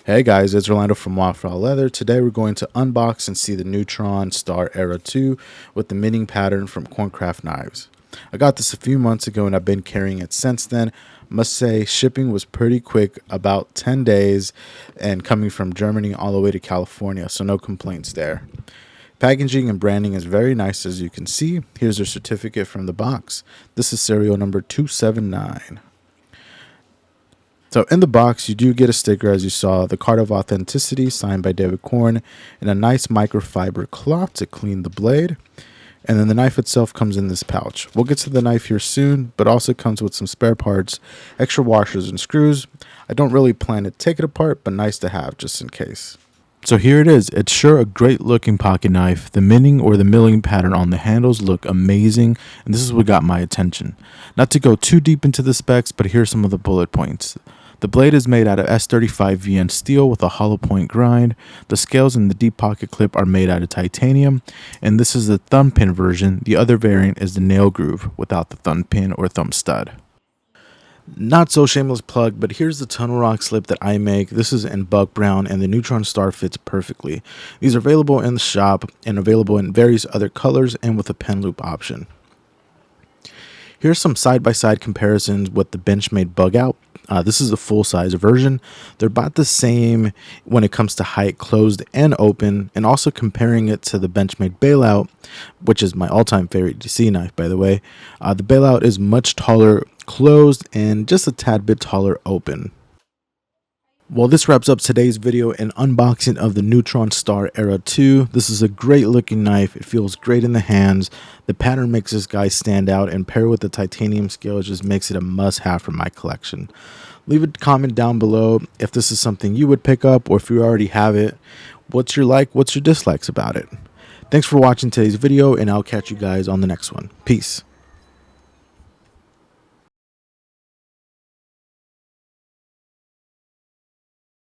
Hey guys, it's Orlando from Waffle Leather. Today we're going to unbox and see the Neutron Star Era-2 with the minning pattern from CornCraft knives. I got this a few months ago and I've been carrying it since then. Must say shipping was pretty quick, about 10 days, and coming from Germany all the way to California, so no complaints there. Packaging and branding is very nice, as you can see. Here's their certificate from the box. This is serial number 279. So in the box, you do get a sticker, as you saw, the card of authenticity signed by David Korn, and a nice microfiber cloth to clean the blade. And then the knife itself comes in this pouch. We'll get to the knife here soon, but also comes with some spare parts, extra washers and screws. I don't really plan to take it apart, but nice to have just in case. So here it is. It's sure a great looking pocket knife. The minning or the milling pattern on the handles look amazing, and this is what got my attention. Not to go too deep into the specs, but here's some of the bullet points. The blade is made out of S35 VN steel with a hollow point grind. The scales and the deep pocket clip are made out of titanium, and this is the thumb pin version. The other variant is the nail groove without the thumb pin or thumb stud. Not so shameless plug, but here's the tunnel rock slip that I make. This is in buck brown, and the Neutron Star fits perfectly. These are available in the shop and available in various other colors and with a pen loop option. Here's some side-by-side comparisons with the Benchmade bug out. This is a full-size version. They're about the same when it comes to height, closed and open, and also comparing it to the Benchmade bailout, which is my all-time favorite DC knife, by the way. The bailout is much taller closed and just a tad bit taller open. Well, this wraps up today's video and unboxing of the Neutron Star Era-2. This is a great looking knife. It feels great in the hands. The pattern makes this guy stand out, and paired with the titanium scale, it just makes it a must-have for my collection. Leave a comment down below if this is something you would pick up, or if you already have it, what's your dislikes about it. Thanks for watching today's video, and I'll catch you guys on the next one. Peace.